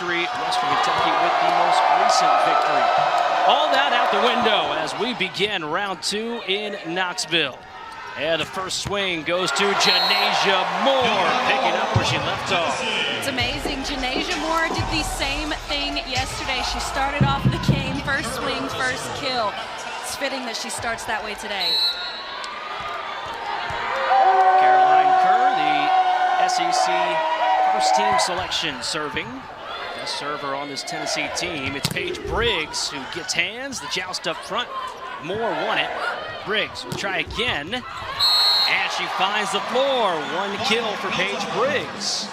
victory. Western Kentucky with the most recent victory. All that out the window as we begin round 2 in Knoxville. And the first swing goes to Janasia Moore, picking up where she left off. It's amazing. Janasia Moore did the same thing yesterday. She started off the game, first swing, first kill. It's fitting that she starts that way today. Caroline Kerr, the SEC first team selection, serving. Best server on this Tennessee team. It's Paige Briggs who gets hands. The joust up front. Moore won it. Briggs will try again. And she finds the floor. One kill for Paige Briggs.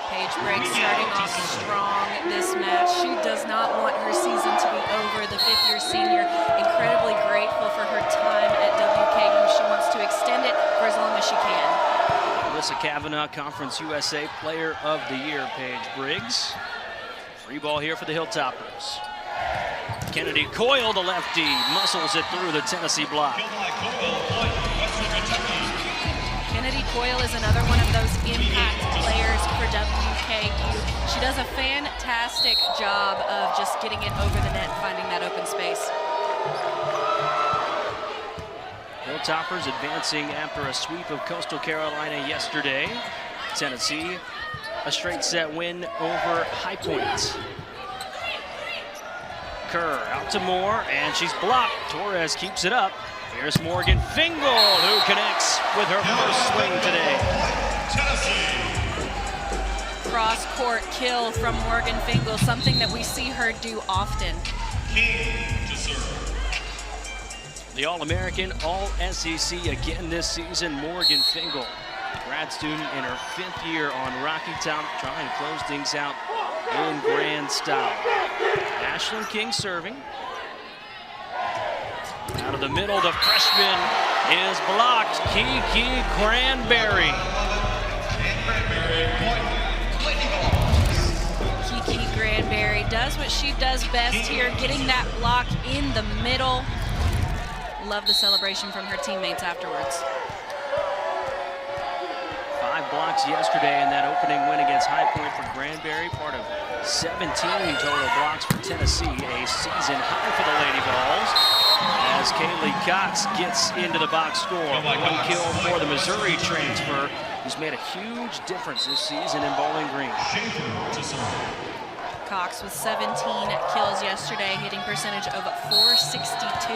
Paige Briggs starting off strong this match. She does not want her season to be over. The fifth-year senior, incredibly grateful for her time at WKU. She wants to extend it for as long as she can. Alyssa Kavanaugh, Conference USA Player of the Year, Paige Briggs. Free ball here for the Hilltoppers. Kennedy Coyle, the lefty, muscles it through the Tennessee block. Kennedy Coyle is another one of those impact players for WKU. She does a fantastic job of just getting it over the net and finding that open space. Hilltoppers advancing after a sweep of Coastal Carolina yesterday. Tennessee, a straight set win over High Point. Kerr out to Moore, and she's blocked. Torres keeps it up. Here's Morgan Fingal, who connects with her first swing today. Cross-court kill from Morgan Fingal, something that we see her do often. The All-American, All-SEC again this season, Morgan Fingal. Grad student in her 5th year on Rocky Top, trying to close things out in grand style. Ashlyn King serving. Out of the middle, the freshman is blocked. Kiki Granberry. Kiki Granberry does what she does best here, getting that block in the middle. Love the celebration from her teammates afterwards. 5 blocks yesterday in that opening win against High Point for Granberry, part of 17 total blocks for Tennessee, a season high for the Lady Vols. As Kaylee Cox gets into the box score. 1 kill for the Missouri transfer, who's made a huge difference this season in Bowling Green. Cox with 17 kills yesterday, hitting percentage of .462.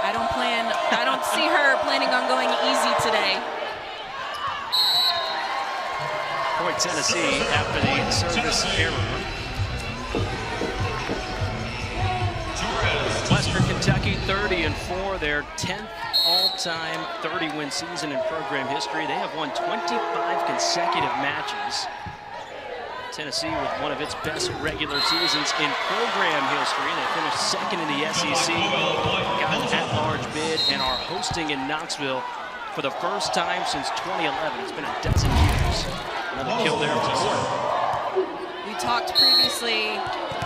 I don't see her planning on going easy today. Point Tennessee after the service error. Western Kentucky 30-4, their 10th all-time 30-win season in program history. They have won 25 consecutive matches. Tennessee with one of its best regular seasons in program history. They finished 2nd in the SEC, got an at-large bid, and are hosting in Knoxville for the first time since 2011. It's been a dozen years. Another kill there for Court. We talked previously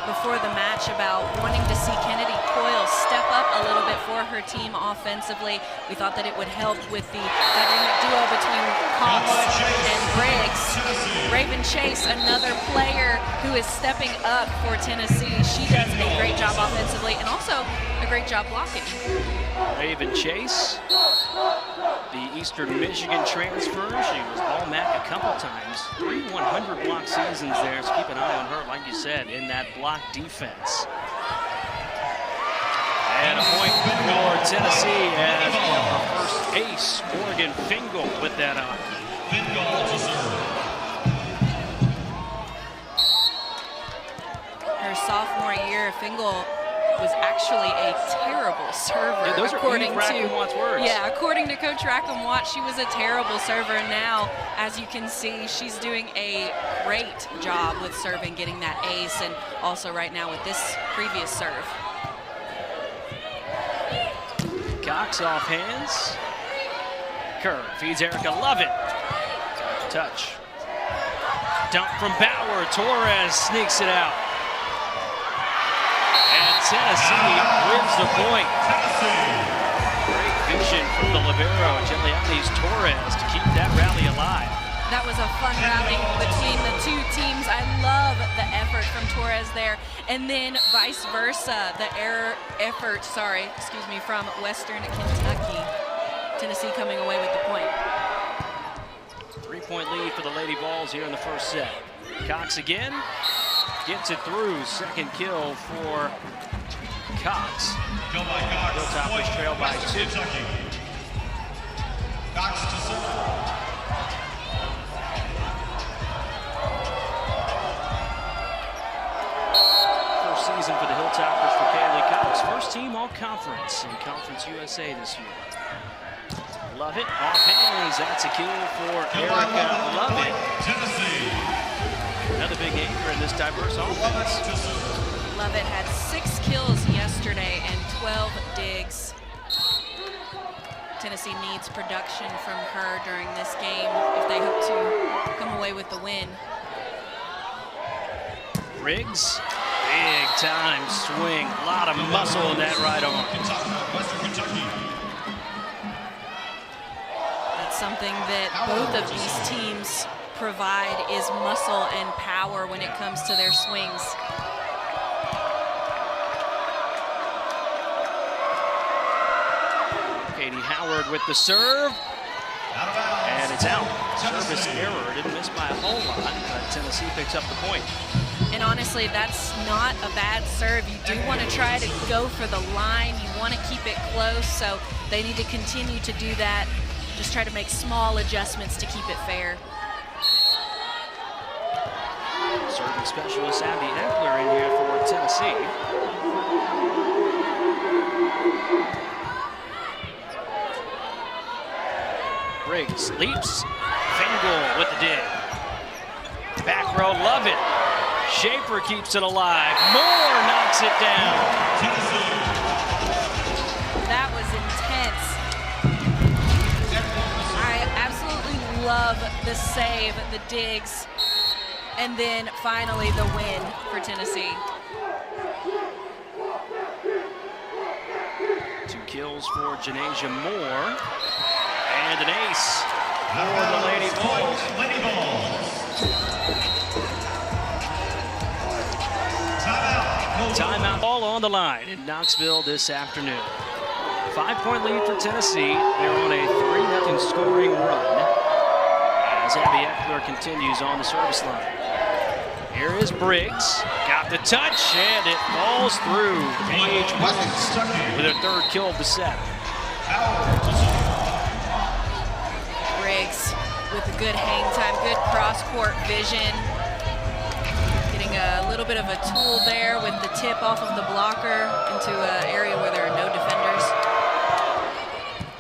before the match about wanting to see Kennedy Coyle step up a little bit for her team offensively. We thought that it would help with the dynamic duo between Cox and Briggs. Raven Chase, another player who is stepping up for Tennessee. She does a great job offensively and also a great job blocking. Raven Chase, the Eastern Michigan transfer. She was All-MAC a couple times. 3 100 block seasons there, so keep an eye on her, like you said, in that block defense. And a point for Tennessee as her first ace, Morgan Fingal, put that on. Her sophomore year, Fingal was actually a terrible server. Yeah, those according are Rackham-Watt's words. Yeah, according to Coach Rackham-Watt, she was a terrible server. Now, as you can see, she's doing a great job with serving, getting that ace, and also right now with this previous serve. Cox off hands. Kerr feeds Erica Lovett. Touch. Dump from Bauer. Torres sneaks it out. And Tennessee wins the point. Great vision from the libero, Torres, to keep that rally alive. That was a fun rally between the two teams. I Perez there, and then vice versa, the effort from Western Kentucky. Tennessee coming away with the point. 3-point lead for the Lady Vols here in the first set. Cox again, gets it through. Second kill for Cox. Hilltoppers trail by 2. Cox to serve. First season for the Hilltoppers for Kaylee Cox. First team all-conference in Conference USA this year. Lovett off hands. That's a kill for Erica Lovett. Another big anchor in this diverse offense. Lovett had 6 kills yesterday and 12 digs. Tennessee needs production from her during this game if they hope to come away with the win. Riggs, big time swing. A lot of muscle in that right arm. That's something that both of these teams provide, is muscle and power when it comes to their swings. Katie Howard with the serve, and it's out. Service error, didn't miss by a whole lot, but Tennessee picks up the point. And honestly, that's not a bad serve. You do want to try to go for the line. You want to keep it close, so they need to continue to do that. Just try to make small adjustments to keep it fair. Serving specialist Abby Eckler in here for Tennessee. Riggs leaps, Fingal with the dig. Back row, love it. Schaefer keeps it alive. Moore knocks it down. That was intense. I absolutely love the save, the digs, and then finally the win for Tennessee. 2 kills for Janasia Moore. And an ace for the Lady Vols. Timeout. Ball on the line in Knoxville this afternoon. 5-point lead for Tennessee. They're on a 3-0 scoring run as Abby Eckler continues on the service line. Here is Briggs. Got the touch, and it falls through. Paige Briggs with her 3rd kill of the set. Briggs with a good hang time, good cross-court vision. Getting a little bit of a tool there with the tip off of the blocker into an area where there are no defenders.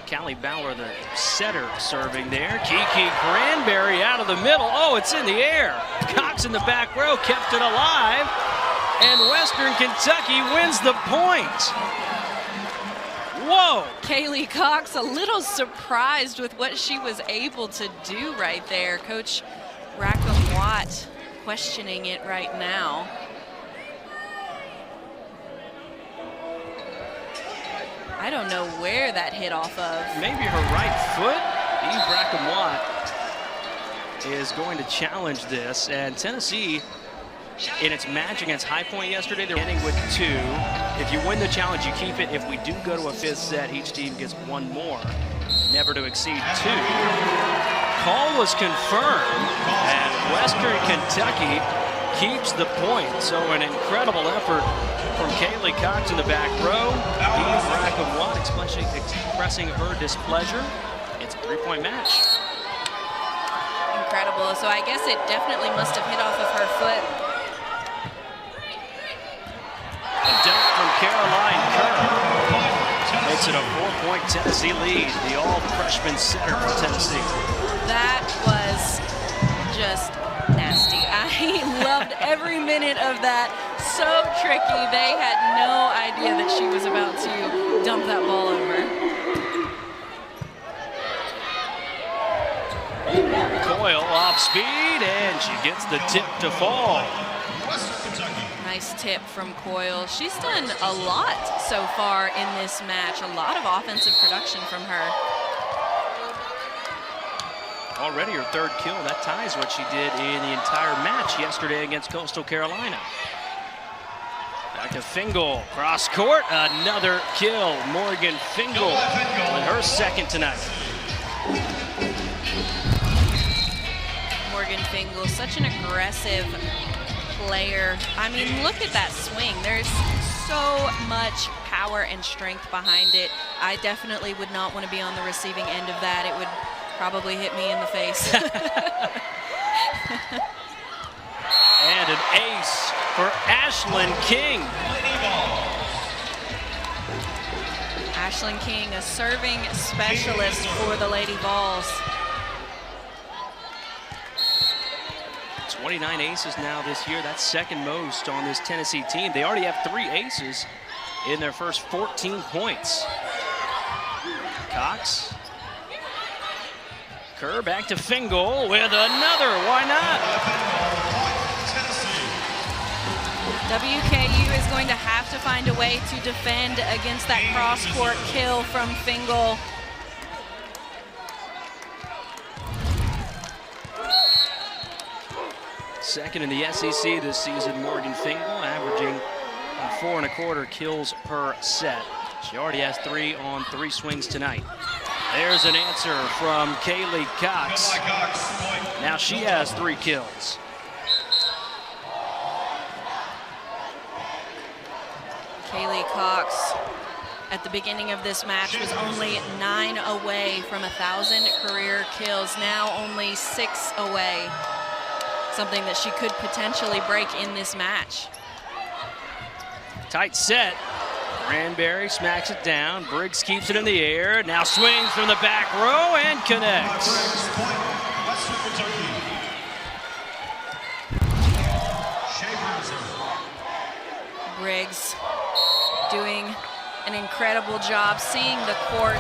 Callie Bauer, the setter, serving there. Kiki Cranberry out of the middle. Oh, it's in the air. Cox in the back row kept it alive. And Western Kentucky wins the point. Whoa! Kaylee Cox a little surprised with what she was able to do right there. Coach Rackham-Watt questioning it right now. I don't know where that hit off of. Maybe her right foot. Eve Rackham-Watt is going to challenge this. And Tennessee, in its match against High Point yesterday, they're ending with 2. If you win the challenge, you keep it. If we do go to a 5th set, each team gets 1 more. Never to exceed 2. Call was confirmed, and Western Kentucky keeps the point. So an incredible effort from Kaylee Cox in the back row. Eve Rackham-Watt expressing her displeasure. It's a 3-point match. Incredible. So I guess it definitely must have hit off of her foot. A dunk from Caroline Kerr makes it a 4-point Tennessee lead. The all-freshman setter for Tennessee. That was just nasty. I loved every minute of that. So tricky. They had no idea that she was about to dump that ball over. Coyle off speed, and she gets the tip to fall. Nice tip from Coyle. She's done a lot so far in this match. A lot of offensive production from her. Already her 3rd kill. That ties what she did in the entire match yesterday against Coastal Carolina. Back to Fingal, cross court, another kill. Morgan Fingal with her second tonight. Morgan Fingal, such an aggressive player. I mean, look at that swing. There's so much power and strength behind it. I definitely would not want to be on the receiving end of that. It would probably hit me in the face. And an ace for Ashlyn King. Ashlyn King, a serving specialist for the Lady Vols. 29 aces now this year. That's second most on this Tennessee team. They already have 3 aces in their first 14 points. Cox. Kerr back to Fingal with another. Why not? WKU is going to have to find a way to defend against that cross-court kill from Fingal. Second in the SEC this season, Morgan Fingal, averaging 4 1/4 kills per set. She already has 3 on 3 swings tonight. There's an answer from Kaylee Cox. Now she has 3 kills. Kaylee Cox, at the beginning of this match, was only 9 away from 1,000 career kills. Now only 6 away. Something that she could potentially break in this match. Tight set. Granberry smacks it down. Briggs keeps it in the air. Now swings from the back row and connects. Briggs doing an incredible job seeing the court,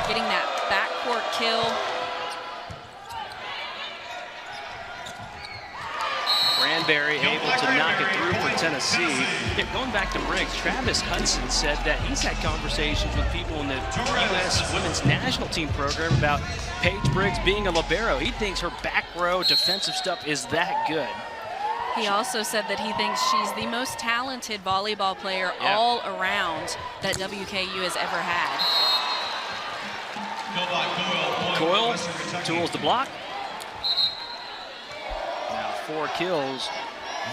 getting that backcourt kill. Granberry able to knock it through for Tennessee. Going back to Briggs, Travis Hudson said that he's had conversations with people in the U.S. Women's National Team program about Paige Briggs being a libero. He thinks her back row defensive stuff is that good. He also said that he thinks she's the most talented volleyball player all around that WKU has ever had. Coyle tools the block. Now 4 kills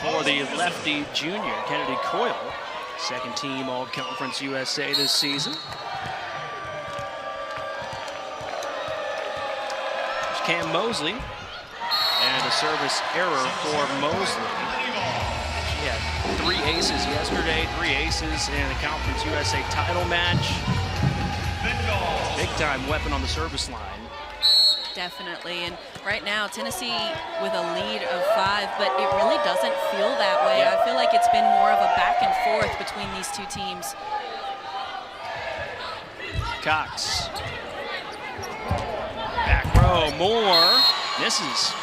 for the lefty junior, Kennedy Coyle. Second team All-Conference USA this season. There's Cam Mosley. And a service error for Mosley. She had 3 aces yesterday, 3 aces in the Conference USA title match. Big time weapon on the service line. Definitely, and right now Tennessee with a lead of 5, but it really doesn't feel that way. I feel like it's been more of a back and forth between these 2 teams. Cox. Back row, Moore. Misses.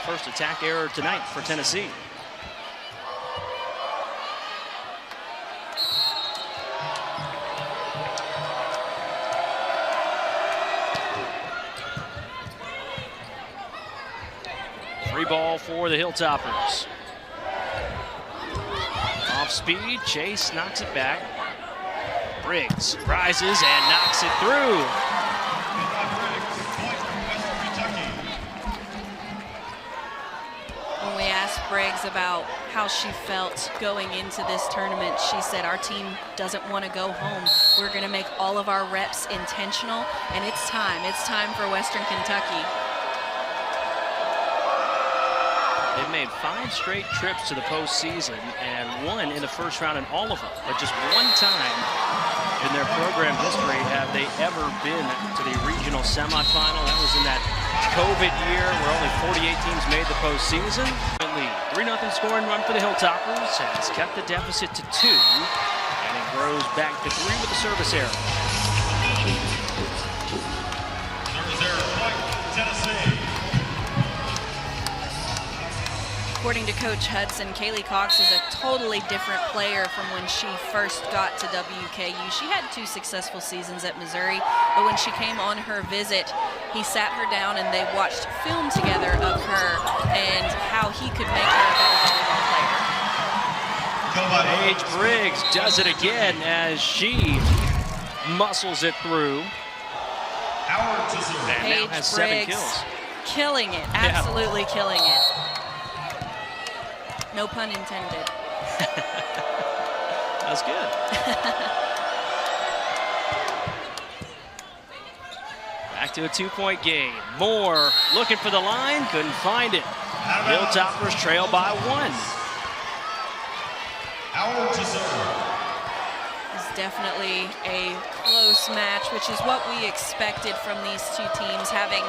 First attack error tonight for Tennessee. Free ball for the Hilltoppers. Off speed, Chase knocks it back. Briggs rises and knocks it through. When we asked Briggs about how she felt going into this tournament, she said, our team doesn't want to go home. We're going to make all of our reps intentional, and it's time. It's time for Western Kentucky. They've made 5 straight trips to the postseason and won in the first round in all of them. But just one time in their program history have they ever been to the regional semifinal. That was in that COVID year where only 48 teams made the postseason. 3-0 scoring run for the Hilltoppers has kept the deficit to 2, and it grows back to 3 with the service error. Service error, point, Tennessee. According to Coach Hudson, Kaylee Cox is a totally different player from when she first got to WKU. She had 2 successful seasons at Missouri, but when she came on her visit, he sat her down and they watched film together of her and how he could make her a better volleyball player. Paige Briggs does it again as she muscles it through. And Paige now has 7 Briggs kills. killing it, absolutely killing it. No pun intended. That's good. Back to a 2-point game. Moore looking for the line, couldn't find it. Hilltoppers trail by 1. It's definitely a close match, which is what we expected from these two teams, having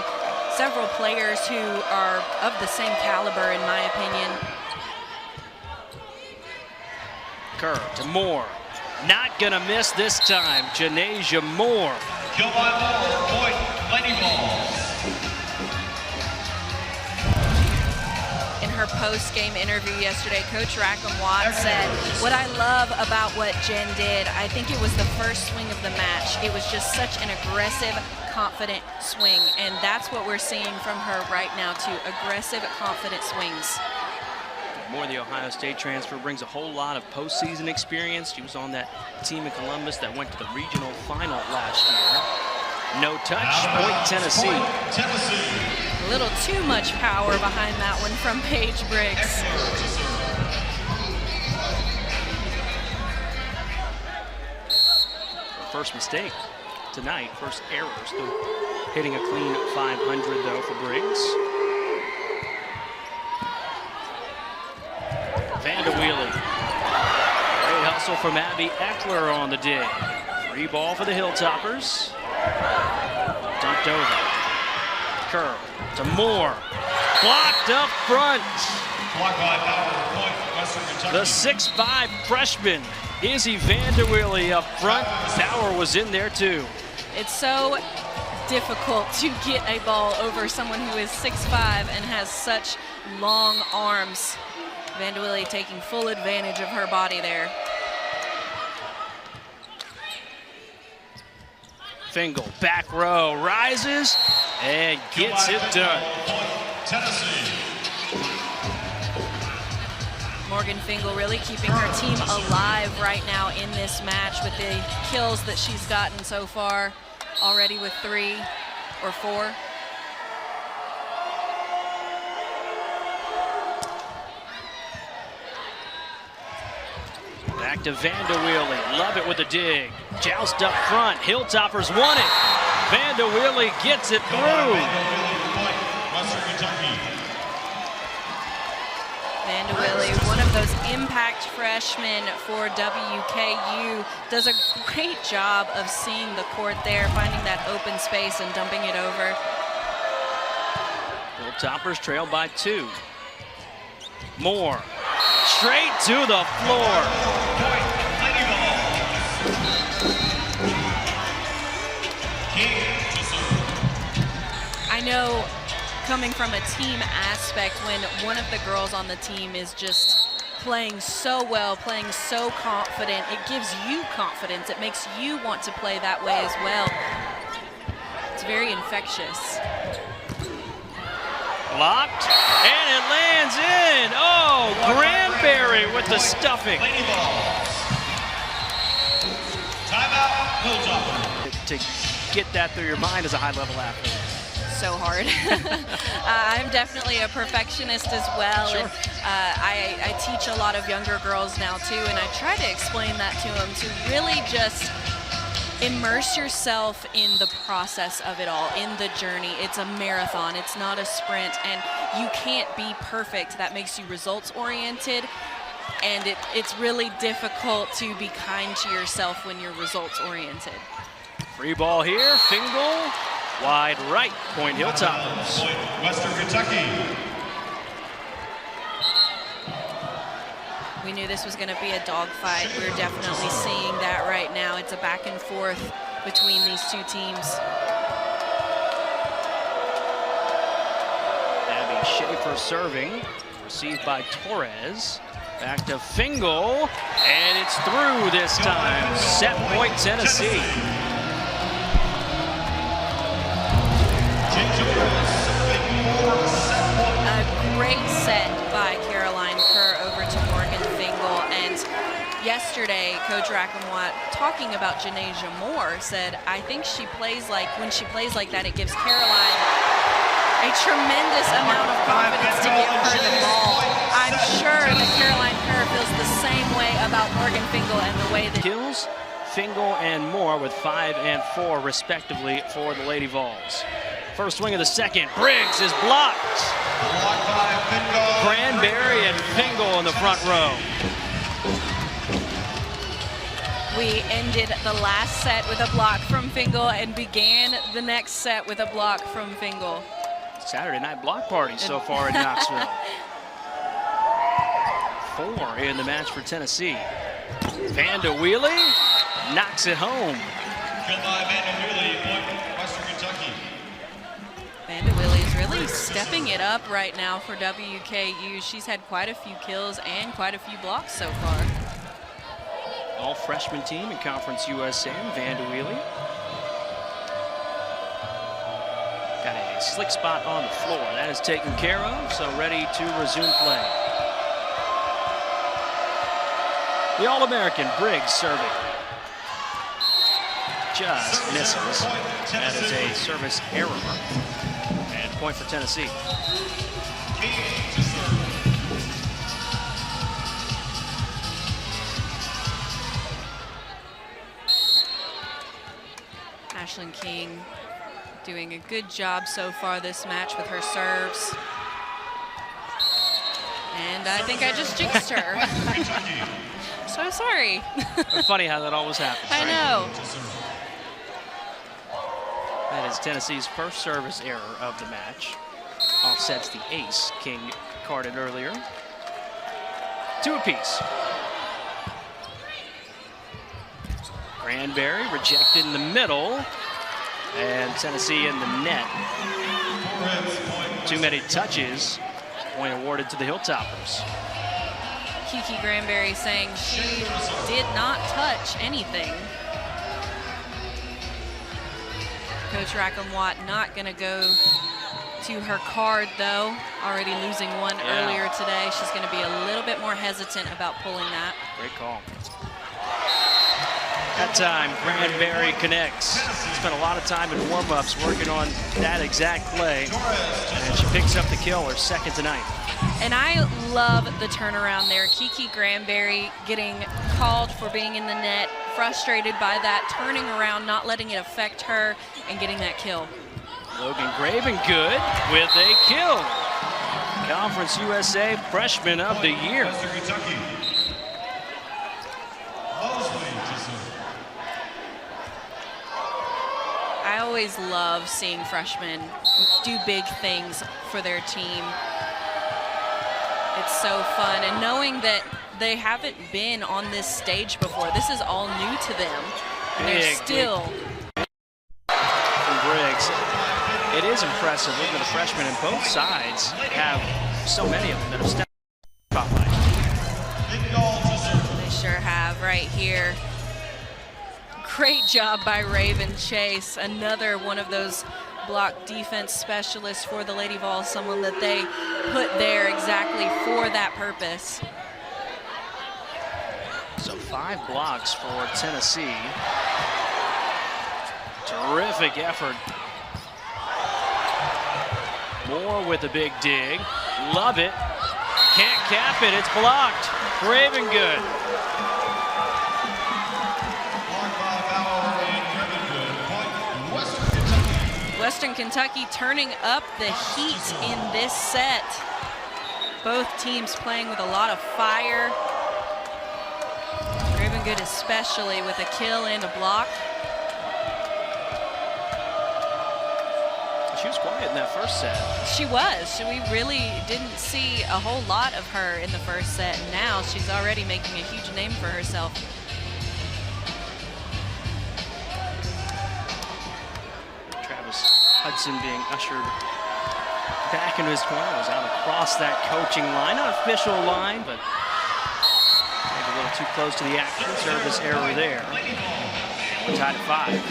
several players who are of the same caliber, in my opinion. Kerr to Moore. Not gonna miss this time. Janasia Moore. Kill by Moore, point, Lady Balls. In her post-game interview yesterday, Coach Rackham-Watt said, what I love about what Jen did, I think it was the first swing of the match. It was just such an aggressive, confident swing, and that's what we're seeing from her right now too, aggressive, confident swings. Moore, the Ohio State transfer, brings a whole lot of postseason experience. She was on that team in Columbus that went to the regional final last year. No touch, point Tennessee. A little too much power behind that one from Paige Briggs. First mistake tonight, first error. Still hitting a clean 500 though for Briggs. Vanderwheeling. Great hustle from Abby Eckler on the dig. Free ball for the Hilltoppers. Dumped over. Kerr to Moore. Blocked up front. The 6'5" freshman, Izzy Vanderwheeling up front. Bauer was in there too. It's so difficult to get a ball over someone who is 6'5" and has such long arms. Vanderwheeling taking full advantage of her body there. Fingal, back row, rises and gets it done. Morgan Fingal really keeping her team alive right now in this match with the kills that she's gotten so far, already with 3 or 4. Back to Vanderwheeling, love it with the dig. Joust up front, Hilltoppers won it. Vanderwheeling gets it through. Vanderwheeling, one of those impact freshmen for WKU, does a great job of seeing the court there, finding that open space and dumping it over. Hilltoppers trail by 2. Moore, straight to the floor. I know, coming from a team aspect, when one of the girls on the team is just playing so well, playing so confident, it gives you confidence. It makes you want to play that way as well. It's very infectious. Blocked, and it lands in. Oh, Granberry with the stuffing. Timeout, Hilltopper. To get that through your mind as a high-level athlete. So hard. I'm definitely a perfectionist as well. Sure. And, I teach a lot of younger girls now too, and I try to explain that to them, to really just immerse yourself in the process of it all, in the journey. It's a marathon, it's not a sprint, and you can't be perfect. That makes you results oriented, and it's really difficult to be kind to yourself when you're results oriented. Free ball here, Fingal, wide right, point Hilltoppers. Western Kentucky. We knew this was going to be a dogfight. We're definitely seeing that right now. It's a back and forth between these two teams. Abby Schaefer serving, received by Torres. Back to Fingal, and it's through this time. Set point Tennessee. yesterday, Coach Rackamwatt, talking about Janasia Moore, said, I think she plays like, when she plays like that, it gives Caroline a tremendous amount of confidence to give her the ball. I'm sure that Caroline Kerr feels the same way about Morgan Fingal and the way that Kills, Fingal, and Moore with 5 and 4 respectively for the Lady Vols. First swing of the second, Briggs is blocked. Granberry and Fingal in the front row. we ended the last set with a block from Fingal and began the next set with a block from Fingal. Saturday night block party so far in Knoxville. 4 in the match for Tennessee. Vanda Wheelie knocks it home. Good by Vanda Wheelie, point Western Kentucky. Vanda Wheelie is really stepping it up right now for WKU. She's had quite a few kills and quite a few blocks so far. All freshman team in Conference USA, Vanda Wheelie. Got a slick spot on the floor. That is taken care of, so ready to resume play. The All-American Briggs serving. Just misses. That is a service error. And point for Tennessee. Ashlyn King doing a good job so far this match with her serves. And I think I just jinxed her. So sorry. Funny how that always happens. I know. That is Tennessee's first service error of the match. Offsets the ace King carded earlier. 2 apiece. Granberry rejected in the middle. And Tennessee in the net. Too many touches. Point awarded to the Hilltoppers. Kiki Granberry saying she did not touch anything. Coach Rackham-Watt not going to go to her card, though. Already losing one earlier today. She's going to be a little bit more hesitant about pulling that. Great call. That time, Granberry connects. Spent a lot of time in warm-ups working on that exact play. And she picks up the kill, her second tonight. And I love the turnaround there. Kiki Granberry getting called for being in the net, frustrated by that, turning around, not letting it affect her, and getting that kill. Logan Graven good with a kill. Conference USA Freshman of the Year. Western Kentucky. I always love seeing freshmen do big things for their team. It's so fun, and knowing that they haven't been on this stage before. This is all new to them. And they're still. From Briggs. It is impressive. Look at the freshmen, and both sides have so many of them that have stepped up spotlight. They sure have right here. Great job by Raven Chase. Another one of those block defense specialists for the Lady Vols, someone that they put there exactly for that purpose. So 5 blocks for Tennessee. Terrific effort. Moore with a big dig. Love it. Can't cap it. It's blocked. Raven good. Western Kentucky turning up the heat in this set. Both teams playing with a lot of fire. Ravengood especially with a kill and a block. She was quiet in that first set. She was. We really didn't see a whole lot of her in the first set. And now she's already making a huge name for herself. Hudson being ushered back into his corner. Was out across that coaching line. Not official line, but maybe a little too close to the action. Service error there. We're tied at 5.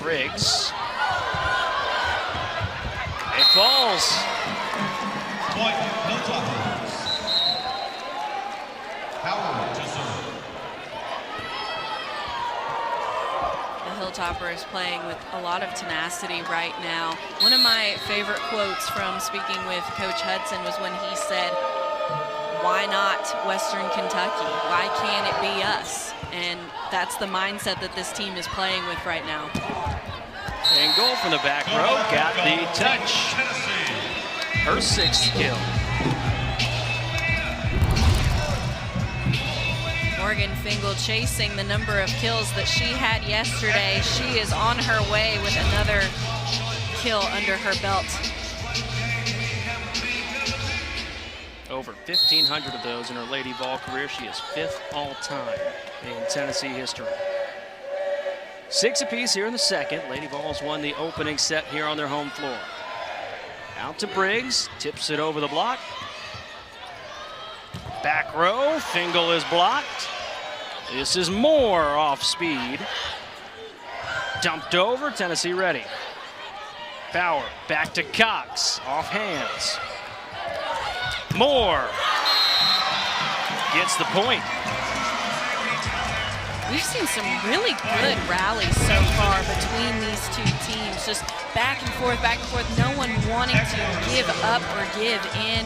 Briggs. It falls. Point, Hilltoppers. Howard to serve. The Hilltoppers playing with a lot of tenacity right now. One of my favorite quotes from speaking with Coach Hudson was when he said, "Why not Western Kentucky? Why can't it be us?" And that's the mindset that this team is playing with right now. And goal from the back row, got the touch. Her 6th kill. Morgan Fingal chasing the number of kills that she had yesterday. She is on her way with another kill under her belt. Over 1,500 of those in her Lady Vol career. She is 5th all-time in Tennessee history. 6 apiece here in the second. Lady Vols won the opening set here on their home floor. Out to Briggs, tips it over the block. Back row, Fingal is blocked. This is Moore off speed. Dumped over, Tennessee ready. Bauer, back to Cox, off hands. Moore gets the point. We've seen some really good rallies so far between these two teams. Just back and forth, no one wanting to give up or give in.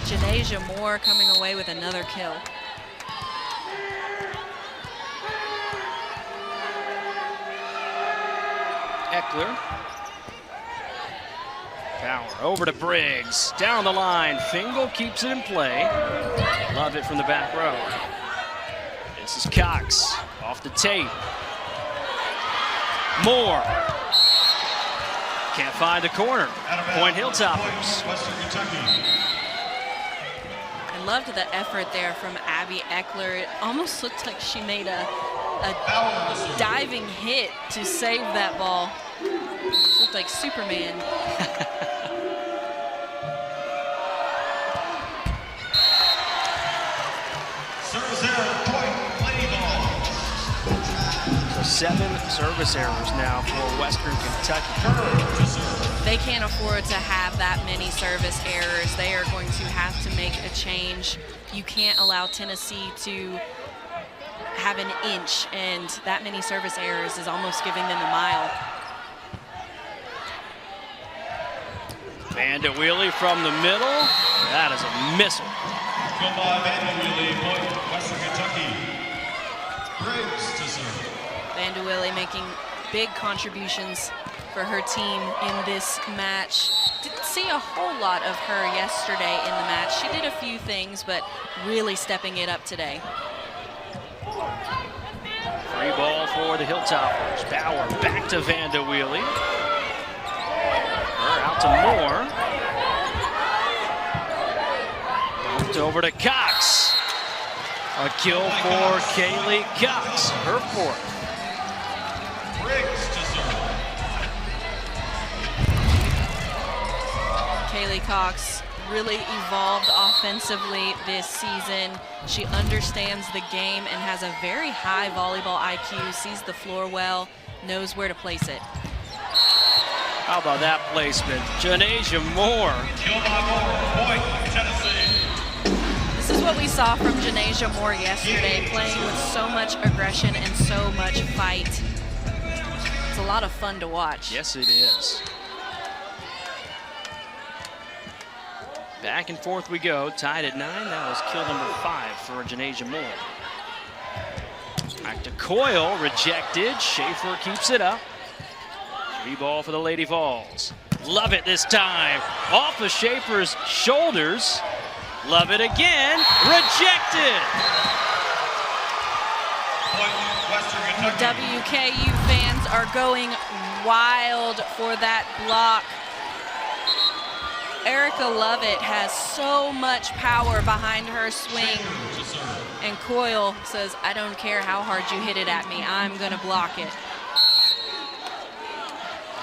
Janasia Moore coming away with another kill. Eckler. Bauer over to Briggs. Down the line. Fingal keeps it in play. Love it from the back row. This is Cox. Off the tape. Moore. Can't find the corner. Point Hilltoppers. Western Kentucky. I loved the effort there from Abby Eckler. It almost looked like she made a diving hit to save that ball. She looked like Superman. Service error, point, Lady Vols. So 7 service errors now for Western Kentucky. Howard to serve. They can't afford to have that many service errors. They are going to have to make a change. You can't allow Tennessee to have an inch, and that many service errors is almost giving them a mile. Vanderwheely from the middle. That is a missile. Go by Vanderwheely, point, Western Kentucky. Briggs to serve. Vanderwheely making big contributions for her team in this match. Didn't see a whole lot of her yesterday in the match. She did a few things, but really stepping it up today. Free ball for the Hilltoppers. Bauer back to Vanderwheely. Her out to Moore. Bumped over to Cox. A kill for Kaylee Cox, her 4th. Briggs to serve. Kaylee Cox really evolved offensively this season. She understands the game and has a very high volleyball IQ, sees the floor well, knows where to place it. How about that placement? Janasia Moore. Kill by Moore, point, Tennessee. This is what we saw from Janasia Moore yesterday, playing with so much aggression and so much fight. It's a lot of fun to watch. Yes, it is. Back and forth we go, tied at 9. That was kill number 5 for Janasia Moore. Back to Coyle, rejected. Schaefer keeps it up. Free ball for the Lady Vols. Love it this time. Off of Schaefer's shoulders. Love it again. Rejected. Point, Western Kentucky. WKU fans are going wild for that block. Erica Lovett has so much power behind her swing. And Coyle says, I don't care how hard you hit it at me, I'm gonna block it.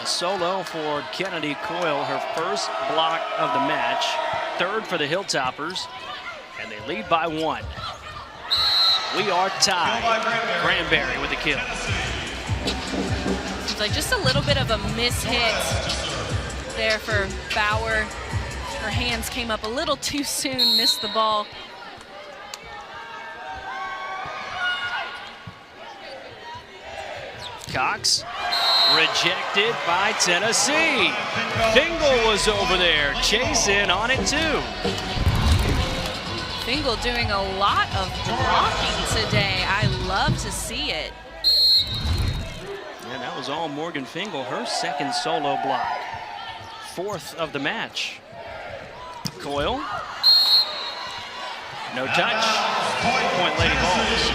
A solo for Kennedy Coyle, her first block of the match. 3rd for the Hilltoppers, and they lead by 1. We are tied. Granberry with the kill. like just a little bit of a mishit there for Bauer. Her hands came up a little too soon, missed the ball. Cox rejected by Tennessee. Fingal was over there, chasing on it too. Fingal doing a lot of blocking today. I love to see it. And that was all Morgan Fingal, her second solo block. Fourth of the match. Coyle. No touch. Point Lady Vols.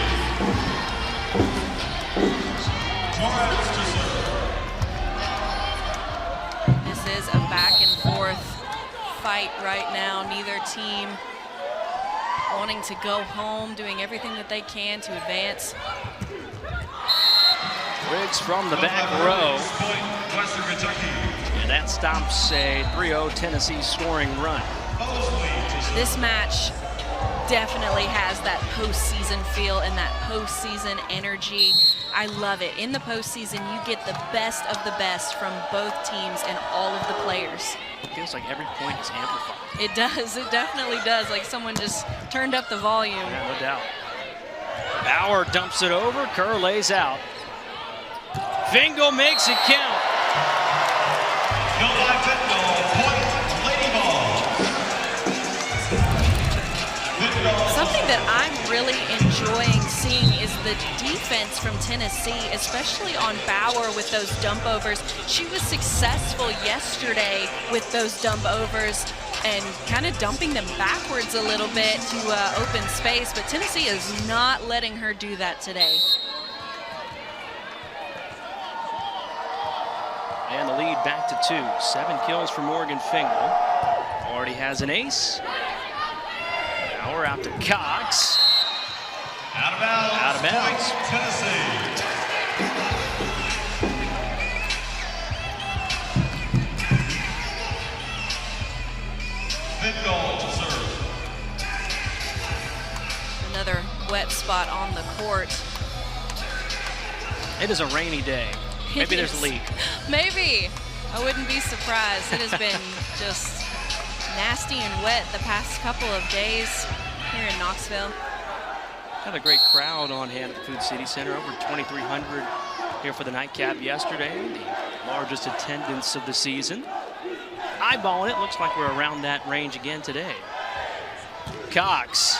This is a back and forth fight right now. Neither team wanting to go home, doing everything that they can to advance. Briggs from the back row. And that stops a 3-0 Tennessee scoring run. This match definitely has that postseason feel and that postseason energy. I love it. In the postseason, you get the best of the best from both teams and all of the players. It feels like every point is amplified. It does. It definitely does. Like someone just turned up the volume. Yeah, no doubt. Bauer dumps it over. Kerr lays out. Fingal makes it count. Something that I'm really enjoying seeing is the defense from Tennessee, especially on Bauer with those dump overs. She was successful yesterday with those dump overs and kind of dumping them backwards a little bit to open space, but Tennessee is not letting her do that today. And the lead back to 2. 7 kills for Morgan Fingal. Already has an ace. Bauer out to Cox. Out of bounds. Out of bounds. Point, Tennessee. Fingal to serve. Another wet spot on the court. It is a rainy day. Maybe there's a leak. Maybe. I wouldn't be surprised. It has been just nasty and wet the past couple of days here in Knoxville. Had a great crowd on hand at the Food City Center. Over 2,300 here for the nightcap yesterday. The largest attendance of the season. Eyeballing it, looks like we're around that range again today. Cox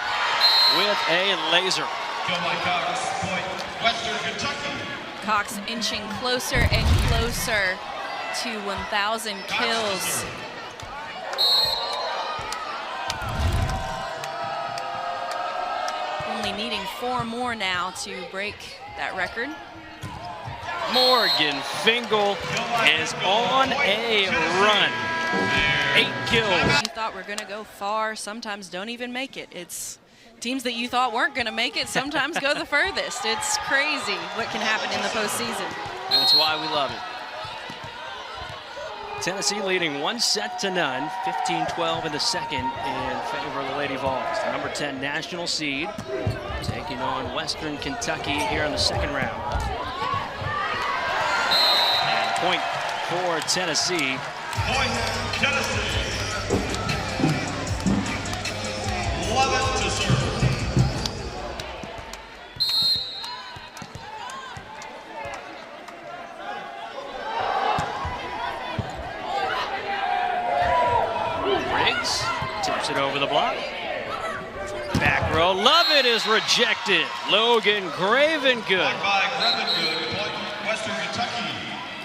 with a laser. Kill by Cox. Point, Western Kentucky. Cox inching closer and closer to 1,000 kills. Only needing 4 more now to break that record. Morgan Fingal is on a run. 8 kills. You thought we're going to go far, sometimes don't even make it. It's teams that you thought weren't going to make it sometimes go the furthest. It's crazy what can happen in the postseason. That's why we love it. Tennessee leading 1-0, 15-12 in the second in favor of the Lady Vols. The number 10 national seed taking on Western Kentucky here in the second round. And point for Tennessee. Point, Tennessee. 11 to serve. Briggs tips it over the block. Back row, Lovett is rejected. Logan Gravengood. Blocked by Gravengood. Point, Western Kentucky.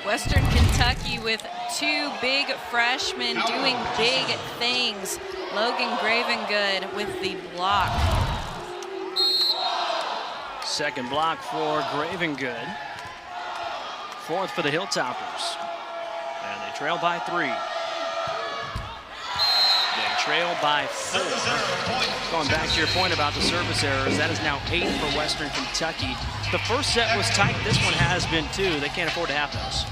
Western Kentucky with 2 big freshmen doing big things. Logan Gravengood with the block. Second block for Gravengood. 4th for the Hilltoppers. And they trail by 3. They trail by 4. Going back to your point about the service errors, that is now 8 for Western Kentucky. The first set was tight. This one has been too. They can't afford to have those.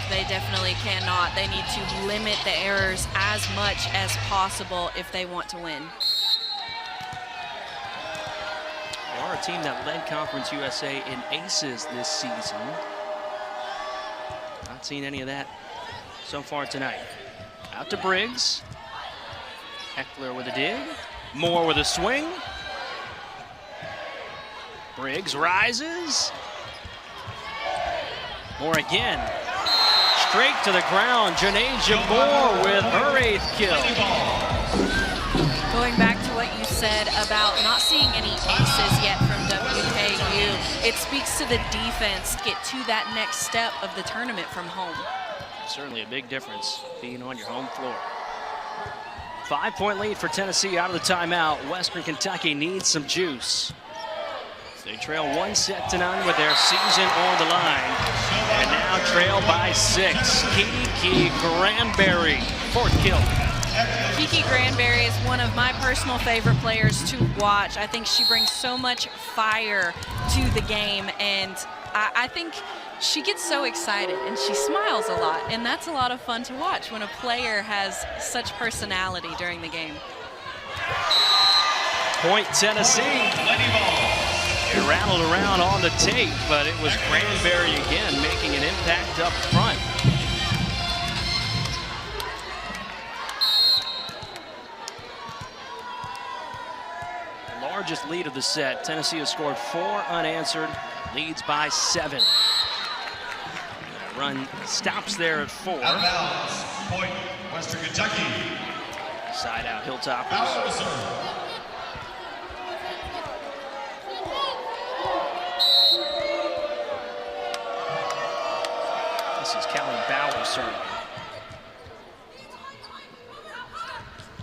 They definitely cannot. They need to limit the errors as much as possible if they want to win. They are a team that led Conference USA in aces this season. Not seen any of that so far tonight. Out to Briggs. Heckler with a dig. Moore with a swing. Briggs rises. Moore again. Straight to the ground. Janasia Moore with her 8th kill. Going back to what you said about not seeing any aces yet from WKU, it speaks to the defense to get to that next step of the tournament from home. Certainly a big difference being on your home floor. 5-point lead for Tennessee out of the timeout. Western Kentucky needs some juice. They trail 1-0 with their season on the line. And now trail by 6. Kiki Granberry, 4th kill. Kiki Granberry is one of my personal favorite players to watch. I think she brings so much fire to the game, and I think she gets so excited and she smiles a lot, and that's a lot of fun to watch when a player has such personality during the game. Point Tennessee. It rattled around on the tape, but it was Granberry again making an impact up front. The largest lead of the set. Tennessee has scored 4 unanswered, leads by 7. That run stops there at 4. Out of bounds. Point, Western Kentucky. Side out Hilltoppers. Out of serve. This is Callie Bauer serving.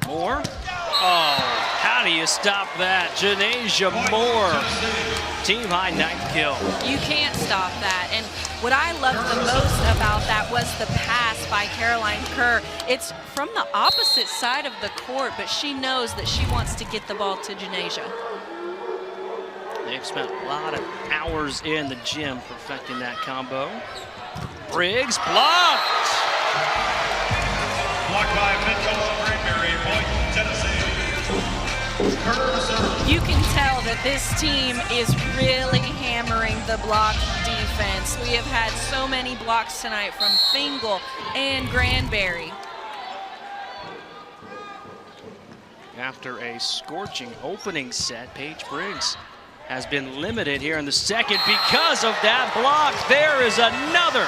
Moore. Oh, how do you stop that? Janasia Moore. Team high 9th kill. You can't stop that. And what I loved the most about that was the pass by Caroline Kerr. It's from the opposite side of the court, but she knows that she wants to get the ball to Janasia. They've spent a lot of hours in the gym perfecting that combo. Briggs blocked. Blocked by mid-coach Granberry. Point, Tennessee. You can tell that this team is really hammering the block defense. We have had so many blocks tonight from Fingal and Granberry. After a scorching opening set, Paige Briggs has been limited here in the second because of that block. There is another.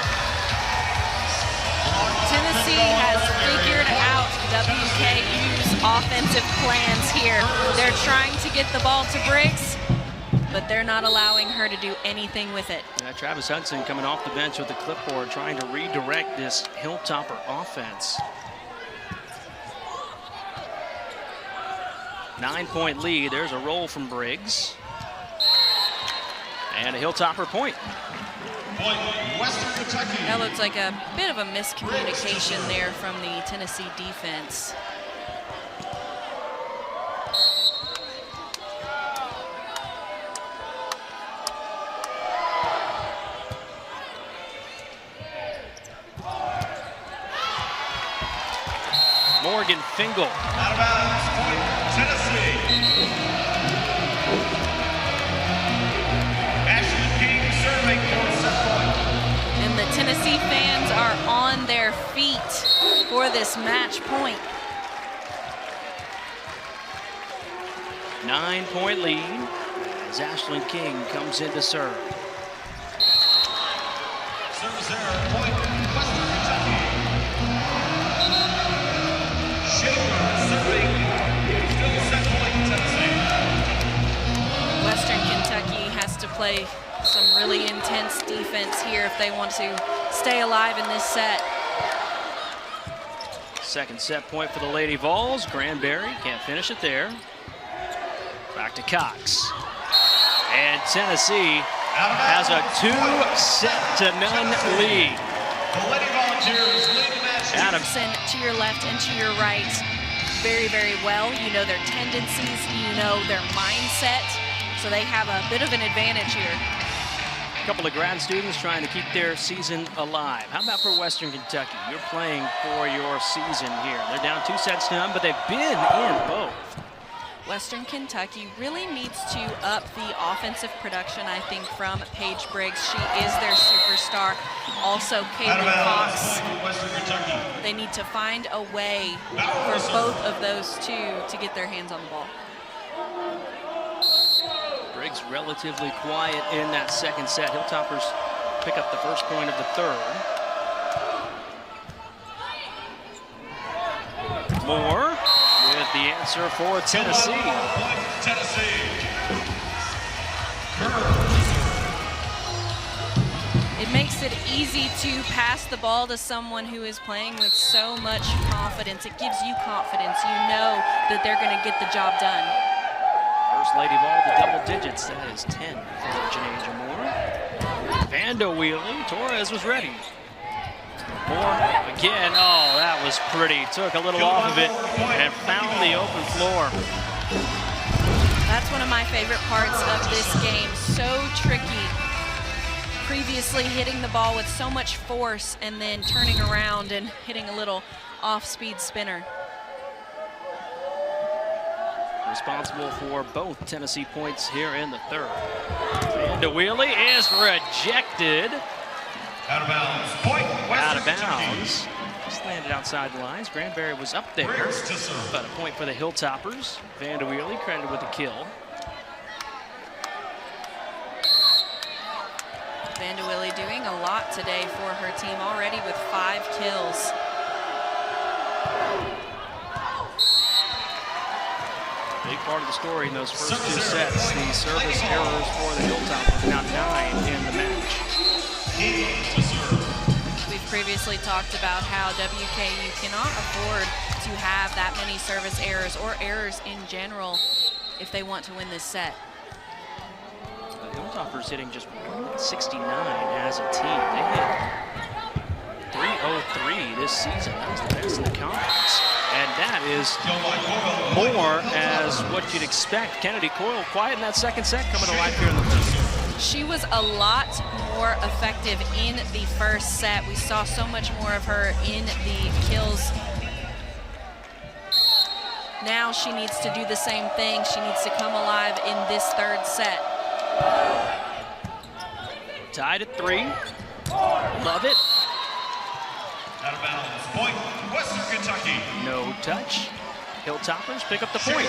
Tennessee has figured out WKU's offensive plans here. They're trying to get the ball to Briggs, but they're not allowing her to do anything with it. Travis Hudson coming off the bench with the clipboard, trying to redirect this Hilltopper offense. 9-point lead. There's a roll from Briggs. And a Hilltopper point. Point, Western Kentucky. That looks like a bit of a miscommunication there from the Tennessee defense. Morgan Fingal. Out of bounds. Point, Tennessee. And the Tennessee fans are on their feet for this match point. 9-point lead as Ashlyn King comes in to serve. Service error, point, Western Kentucky. Shaker serving, still set point, Tennessee. Western Kentucky has to play some really intense defense here if they want to stay alive in this set. Second set point for the Lady Vols. Granberry can't finish it there. Back to Cox. And Tennessee has a 2-0 lead. The Lady Volunteers lead the match. Adamson to your left and to your right very, very well. You know their tendencies, you know their mindset, so they have a bit of an advantage here. A couple of grad students trying to keep their season alive. How about for Western Kentucky? You're playing for your season here. They're down 2-0, but they've been in both. Western Kentucky really needs to up the offensive production, I think, from Paige Briggs. She is their superstar. Also, Kaylee Cox. Western Kentucky. They need to find a way for both of those two to get their hands on the ball. Briggs relatively quiet in that second set. Hilltoppers pick up the first point of the third. Moore with the answer for Tennessee. It makes it easy to pass the ball to someone who is playing with so much confidence. It gives you confidence. You know that they're going to get the job done. First lady ball to double digits. That is 10 for Janae Moore. Vanda wheeling. Torres was ready. Moore again. Oh, that was pretty. Took a little off of it and found the open floor. That's one of my favorite parts of this game. So tricky. Previously hitting the ball with so much force and then turning around and hitting a little off-speed spinner. Responsible for both Tennessee points here in the third. Vanda Wheelie is rejected. Out of bounds. Point. Out of bounds. Just landed outside the lines. Granberry was up there. But a point for the Hilltoppers. Vanda Wheelie credited with a kill. Vanda Wheelie doing a lot today for her team, already with 5 kills. Big part of the story in those first 2 sets. The service errors for the Hilltoppers, now 9 in the match. We've previously talked about how WKU cannot afford to have that many service errors or errors in general if they want to win this set. The Hilltoppers hitting just 169 as a team. They hit 303 this season. That was the best in the conference. And that is more as what you'd expect. Kennedy Coyle quiet in that second set, coming to life here in the third. She was a lot more effective in the first set. We saw so much more of her in the kills. Now she needs to do the same thing. She needs to come alive in this third set. Tied at 3. Love it. Out of bounds. Point. Western Kentucky. No touch. Hilltoppers pick up the point.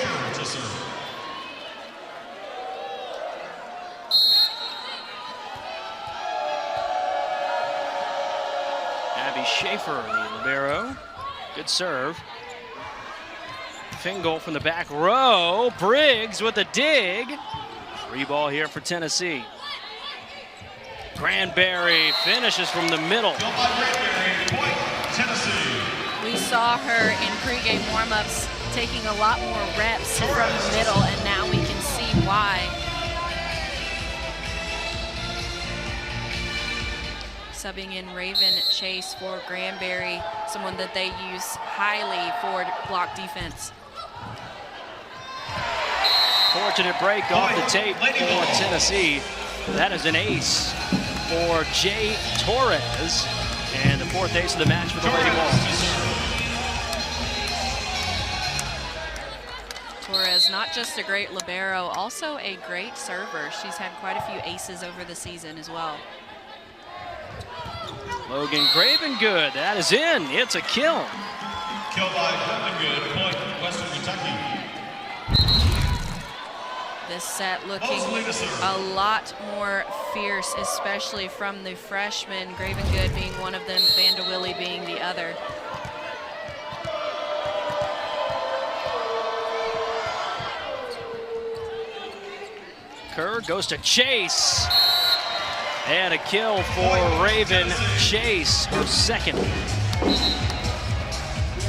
Abby Schaefer, the libero. Good serve. Fingal from the back row. Briggs with a dig. Free ball here for Tennessee. Granberry finishes from the middle. We saw her in pregame warmups taking a lot more reps from the middle, and now we can see why. Subbing in Raven Chase for Granberry, someone that they use highly for block defense. Fortunate break off the tape for Tennessee. That is an ace for Jay Torres, and the 4th ace of the match for the Lady Vols. Torres, not just a great libero, also a great server. She's had quite a few aces over the season as well. Logan Gravengood, that is in. It's a kill. Kill by Gravengood. Point. Western Kentucky. This set looking a lot more fierce, especially from the freshman, Gravengood being one of them, Vanda Wheelie being the other. Kerr goes to Chase. And a kill for Raven Chase, her second.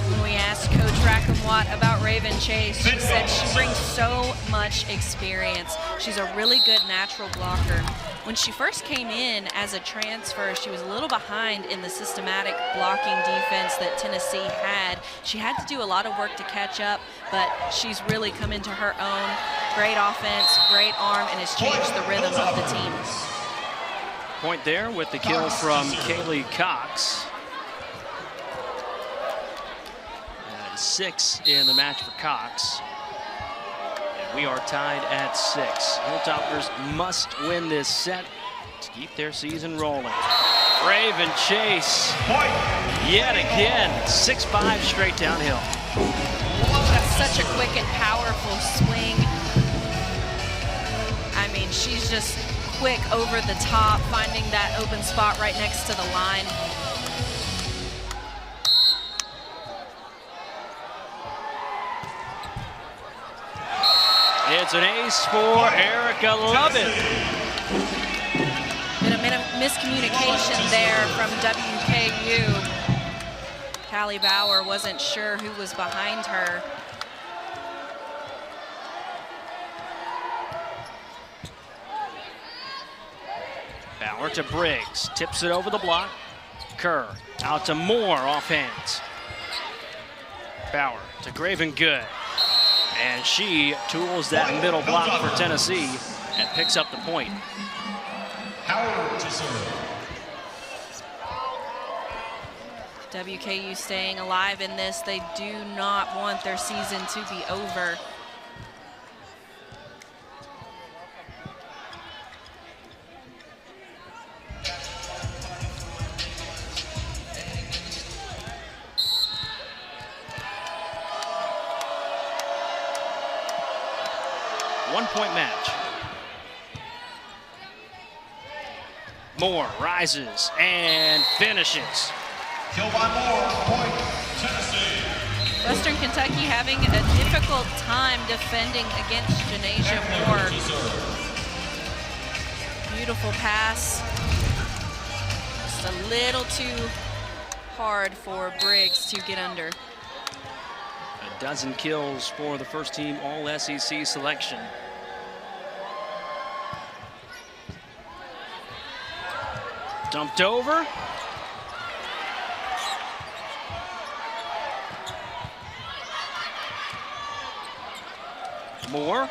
When we asked Coach Rackamwatt about Raven Chase, she said she brings so much experience. She's a really good natural blocker. When she first came in as a transfer, she was a little behind in the systematic blocking defense that Tennessee had. She had to do a lot of work to catch up, but she's really come into her own. Great offense, great arm, and has changed the rhythm of the team. Point there with the kill from Kaylee Cox. That is 6 in the match for Cox. We are tied at 6. Hilltoppers must win this set to keep their season rolling. Brave and Chase, yet again, 6-5 straight downhill. That's such a quick and powerful swing. I mean, she's just quick over the top, finding that open spot right next to the line. It's an ace for Erica Lovett. Been a miscommunication there from WKU. Callie Bauer wasn't sure who was behind her. Bauer to Briggs, tips it over the block. Kerr out to Moore, off hands. Bauer to Graven Good. And she tools that middle block for Tennessee and picks up the point. Howard to serve. WKU staying alive in this. They do not want their season to be over. One-point match. Moore rises and finishes. Kill by Moore, point, Tennessee. Western Kentucky having a difficult time defending against Janasia Moore. Beautiful pass. Just a little too hard for Briggs to get under. A dozen kills for the first team All-SEC selection. Dumped over. Moore.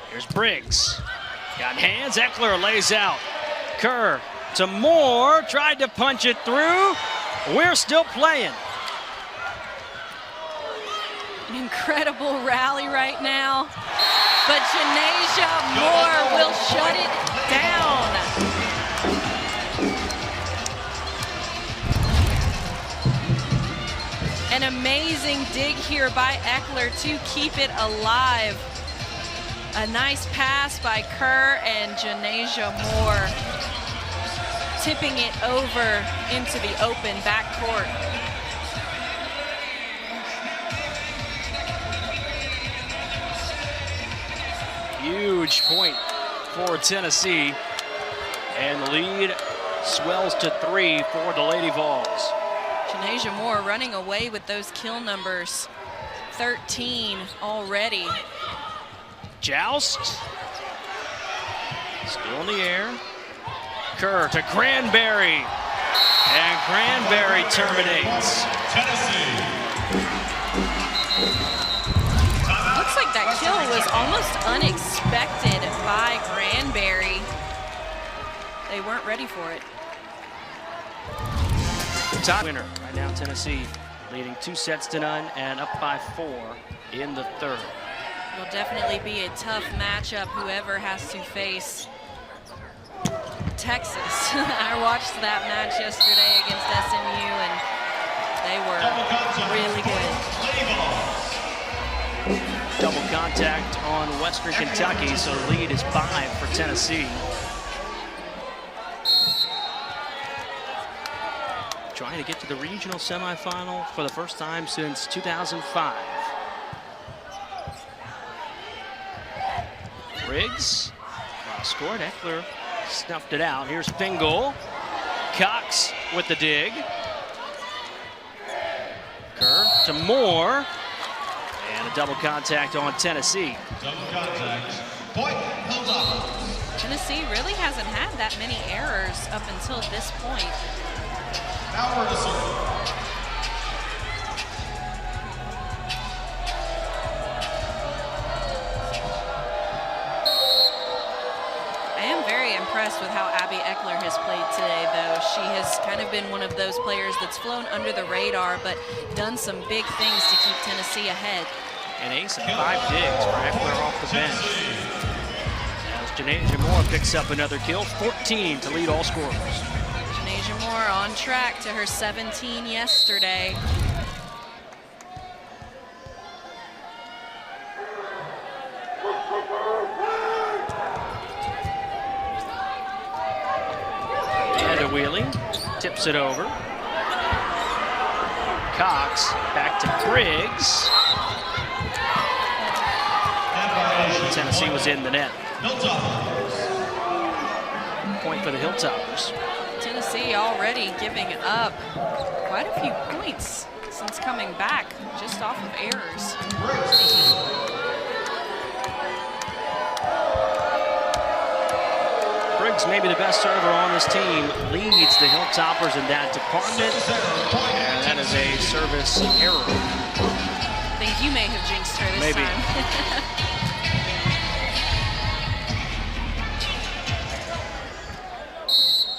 Here's Briggs. Got hands. Eckler lays out. Kerr to Moore. Tried to punch it through. We're still playing. An incredible rally right now. But Janasia Moore will shut it down. An amazing dig here by Eckler to keep it alive. A nice pass by Kerr and Janasia Moore tipping it over into the open backcourt. Huge point for Tennessee. And the lead swells to 3 for the Lady Vols. Janasia Moore running away with those kill numbers. 13 already. Joust. Still in the air. Kerr to Granberry. And Granberry terminates. Tennessee. Looks like that kill was almost unexpected by Granberry. They weren't ready for it. Top winner right now, Tennessee leading 2-0 and up by 4 in the third. It'll definitely be a tough matchup, whoever has to face Texas. I watched that match yesterday against SMU, and they were really good. Double contact on Western Kentucky, so the lead is 5 for Tennessee. Trying to get to the regional semifinal for the first time since 2005. Briggs, cross-court, Eckler snuffed it out. Here's Fingal. Cox with the dig. Kerr to Moore. And a double contact on Tennessee. Double contact, point, Hilltoppers. Tennessee really hasn't had that many errors up until this point. Howard to serve. I am very impressed with how Abby Eckler has played today, though. She has kind of been one of those players that's flown under the radar, but done some big things to keep Tennessee ahead. An ace and 5 digs for Eckler off the bench. As Janasia Moore picks up another kill, 14 to lead all scorers. Janasia Moore on track to her 17 yesterday. And a wheelie, tips it over. Cox back to Briggs. Tennessee was in the net. Point for the Hilltoppers. Tennessee already giving up quite a few points since coming back, just off of errors. Briggs, maybe the best server on this team, leads the Hilltoppers in that department. And that is a service error. I think you may have jinxed her this time.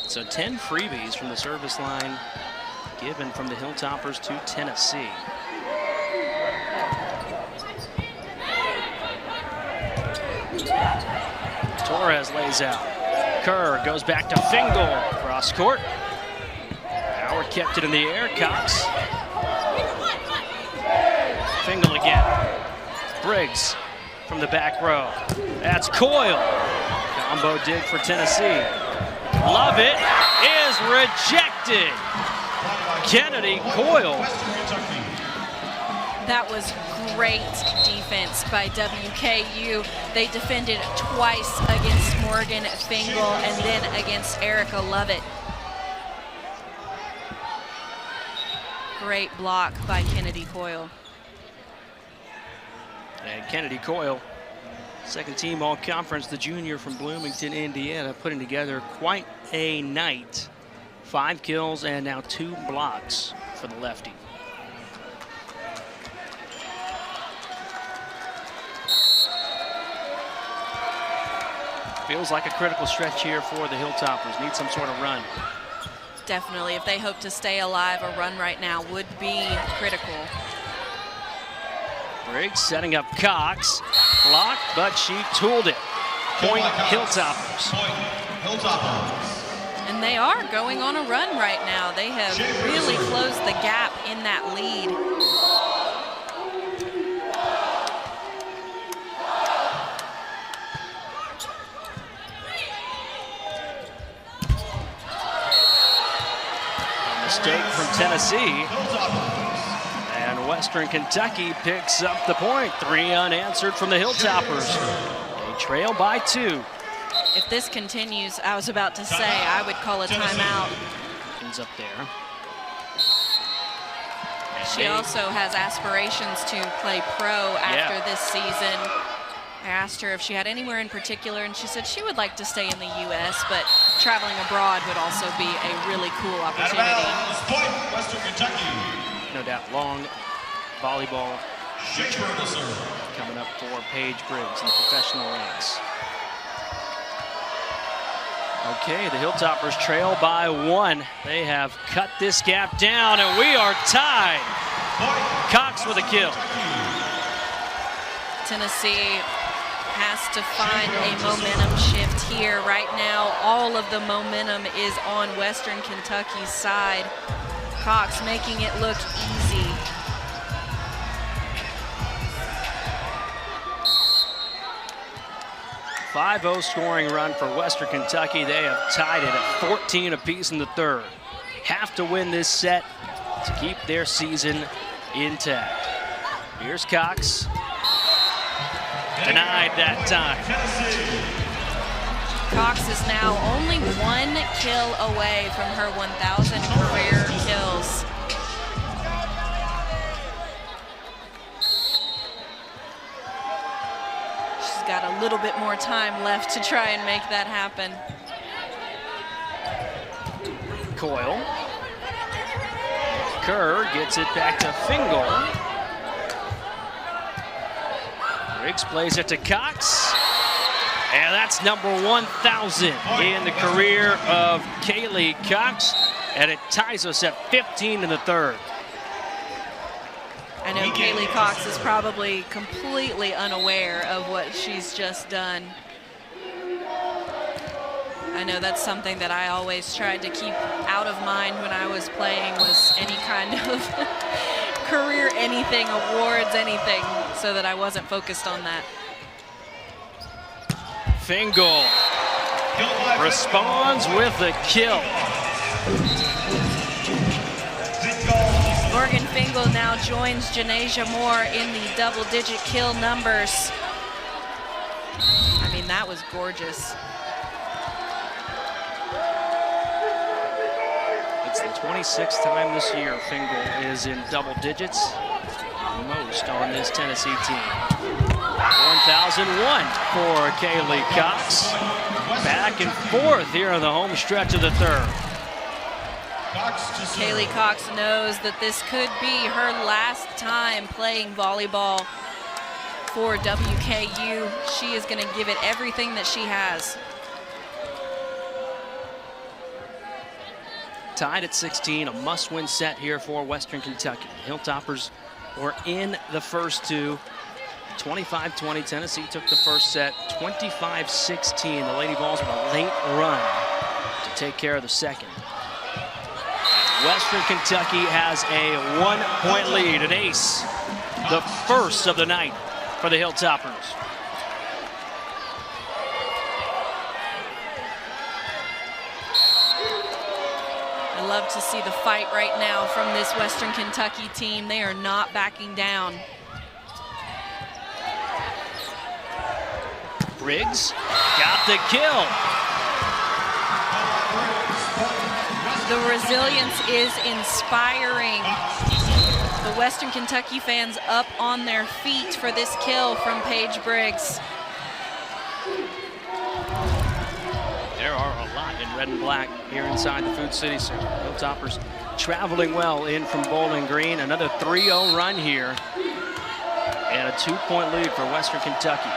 So 10 freebies from the service line given from the Hilltoppers to Tennessee. Torres lays out. Kerr goes back to Fingal. Cross court. Howard kept it in the air. Cox. Fingal again. Briggs from the back row. That's Coyle. Combo dig for Tennessee. Lovett is rejected. Kennedy Coyle. That was great defense by WKU. They defended twice against Morgan Fingal and then against Erica Lovett. Great block by Kennedy Coyle. And Kennedy Coyle, second team all-conference, the junior from Bloomington, Indiana, putting together quite a night. 5 kills and now 2 blocks for the lefty. Feels like a critical stretch here for the Hilltoppers. Need some sort of run. Definitely, if they hope to stay alive, a run right now would be critical. Briggs setting up Cox. Blocked, but she tooled it. Point Hilltoppers. And they are going on a run right now. They have really closed the gap in that lead. A mistake from Tennessee. And Western Kentucky picks up the point. 3 unanswered from the Hilltoppers. They trail by 2. If this continues, I was about to say, I would call a timeout. Ends up there. She also has aspirations to play pro after this season. I asked her if she had anywhere in particular, and she said she would like to stay in the U.S., but traveling abroad would also be a really cool opportunity. Western Kentucky. No doubt, long volleyball future coming up for Paige Briggs in the professional ranks. Okay, the Hilltoppers trail by 1. They have cut this gap down, and we are tied. Cox with a kill. Tennessee has to find a momentum shift here. Right now, all of the momentum is on Western Kentucky's side. Cox making it look easy. A 5-0 scoring run for Western Kentucky. They have tied it at 14 apiece in the third. Have to win this set to keep their season intact. Here's Cox. Denied that time. Cox is now only 1 kill away from her 1,000 career kills. She's got a little bit more time left to try and make that happen. Coyle. Kerr gets it back to Fingal. Briggs plays it to Cox. And that's number 1,000 in the career of Kaylee Cox. And it ties us at 15 in the third. I know Kaylee Cox is probably completely unaware of what she's just done. I know that's something that I always tried to keep out of mind when I was playing, was any kind of career anything, awards, anything, so that I wasn't focused on that. Fingal responds with the kill. Morgan Fingal now joins Janasia Moore in the double-digit kill numbers. I mean, that was gorgeous. It's the 26th time this year Fingal is in double digits, most on this Tennessee team. 1001 for Kaylee Cox. Back and forth here on the home stretch of the third. Kaylee Cox knows that this could be her last time playing volleyball for WKU. She is going to give it everything that she has. Tied at 16, a must-win set here for Western Kentucky. Hilltoppers were in the first two. 25-20, Tennessee took the first set. 25-16, the Lady Vols with a late run to take care of the second. Western Kentucky has a 1-point lead, an ace, the first of the night for the Hilltoppers. I love to see the fight right now from this Western Kentucky team. They are not backing down. Briggs got the kill. The resilience is inspiring. The Western Kentucky fans up on their feet for this kill from Paige Briggs. There are a lot in red and black here inside the Food City Center. Hilltoppers traveling well in from Bowling Green. Another 3-0 run here. And a 2-point lead for Western Kentucky.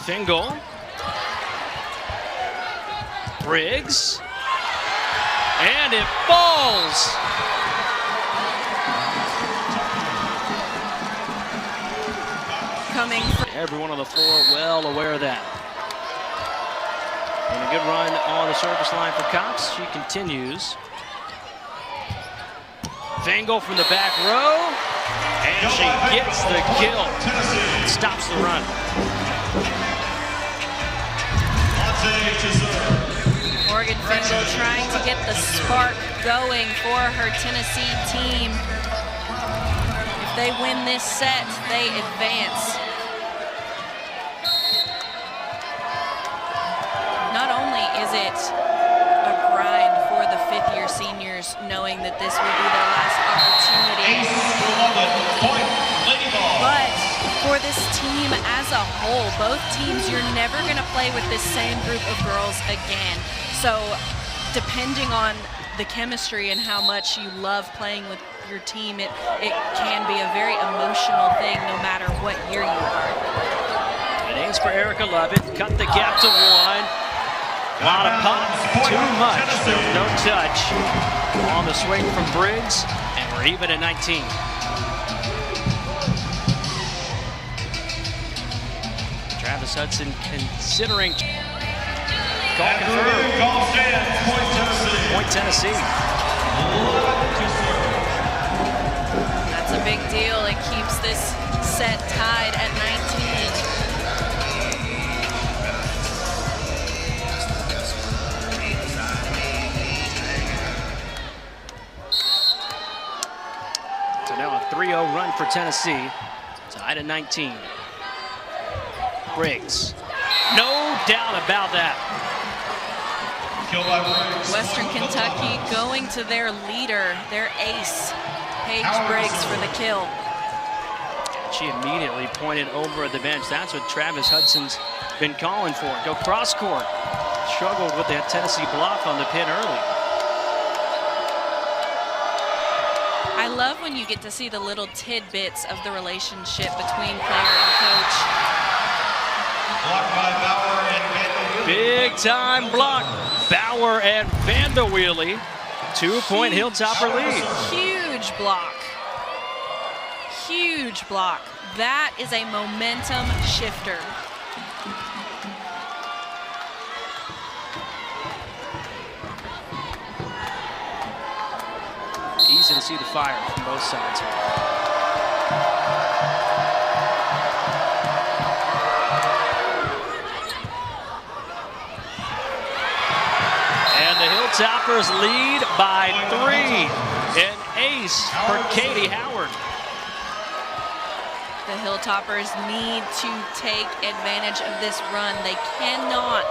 Fingal. Briggs. And it falls. Coming from Everyone on the floor well aware of that. And a good run on the service line for Cox. She continues. Fingal from the back row. And she gets the kill. Stops the run. Morgan Fingal trying to get the spark going for her Tennessee team. If they win this set, they advance. Not only is it a grind for the fifth-year seniors, knowing that this will be their last opportunity, but for this team as a whole, both teams, you're never going to play with this same group of girls again. So depending on the chemistry and how much you love playing with your team, it can be a very emotional thing no matter what year you are. An ace for Erica Lovett. Cut the gap to one. A lot of pop, too much. There was no touch on the swing from Briggs, and we're even at 19. Travis Hudson considering call confirmed. Point Tennessee. That's a big deal. It keeps this set tied at 19. So now a 3-0 run for Tennessee. Tied at 19. Briggs. No doubt about that. Western Kentucky going to their leader, their ace, Paige Briggs, for the kill. She immediately pointed over at the bench. That's what Travis Hudson's been calling for. Go cross court. Struggled with that Tennessee block on the pin early. I love when you get to see the little tidbits of the relationship between player and coach. Blocked by Bauer and Vanderwheely. Big time block. Bauer and Vanderwheely 2-point Hilltopper lead. Huge block. Huge block. That is a momentum shifter. Easy to see the fire from both sides here. And the Hilltoppers lead by 3. An ace for Katie Howard. The Hilltoppers need to take advantage of this run. They cannot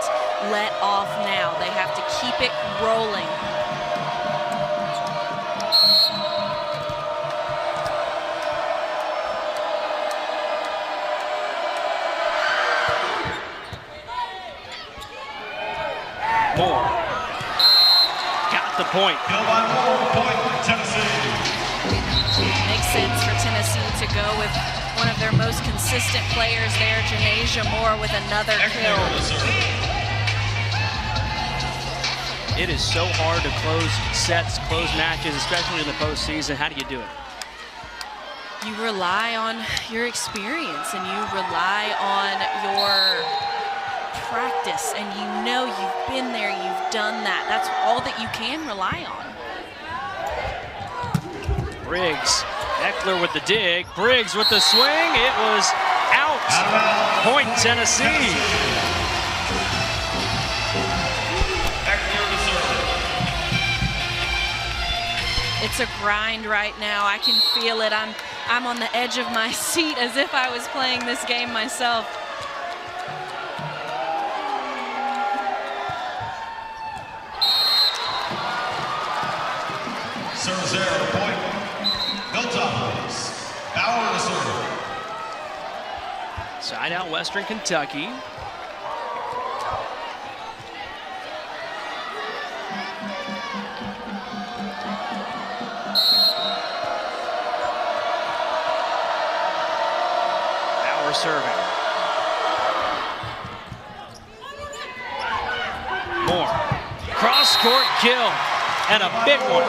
let off now. They have to keep it rolling. Moore got the point. Point, Tennessee. Makes sense for Tennessee to go with one of their most consistent players there, Janasia Moore, with another kill. It is so hard to close sets, close matches, especially in the postseason. How do you do it? You rely on your experience and you rely on your practice, and you know you've been there, you've done that. That's all that you can rely on. Briggs, Eckler with the dig, Briggs with the swing, it was out. Point Tennessee. Eckler to serve. It's a grind right now. I can feel it. I'm on the edge of my seat as if I was playing this game myself. Serves there, point. Hilltoppers. Bauer to serve. Side out Western Kentucky. Bauer serving. Moore. Cross court kill. And a big one.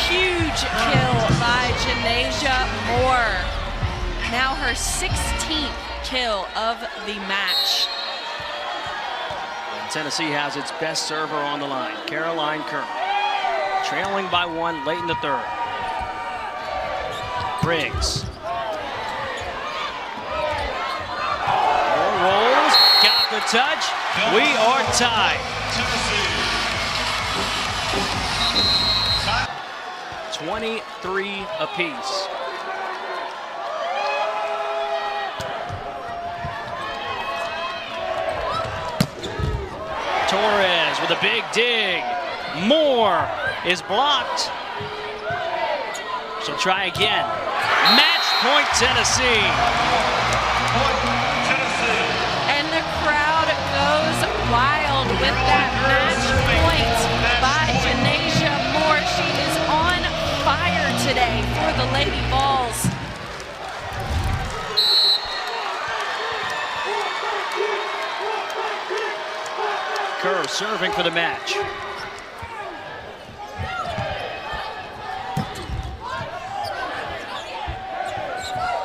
Huge kill by Janasia Moore. Now her 16th kill of the match. And Tennessee has its best server on the line, Caroline Kerr. Trailing by 1 late in the third. Briggs. Moore rolls, got the touch. We are tied. 23 apiece. Torres with a big dig. Moore is blocked. She'll try again. Match point Tennessee. And the crowd goes wild with that match point by Janasia Moore. She is on fire today for the Lady Vols. Kerr serving for the match.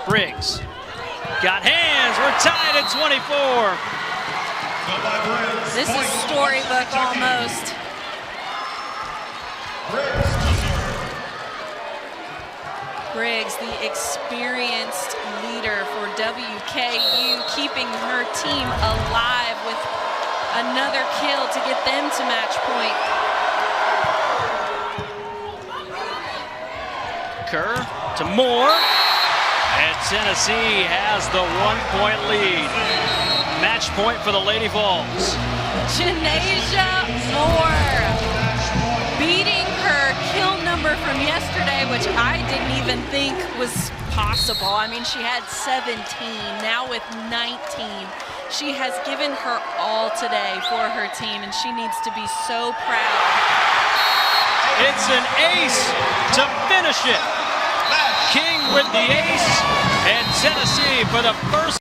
Briggs got hands. We're tied at 24. This is storybook almost. Briggs, the experienced leader for WKU, keeping her team alive with another kill to get them to match point. Kerr to Moore. And Tennessee has the 1-point lead. Match point for the Lady Vols. Janasia Moore beating her kill number from yesterday, which I didn't even think was possible. I mean, she had 17, now with 19. She has given her all today for her team, and she needs to be so proud. It's an ace to finish it. King with the ace, and Tennessee for the first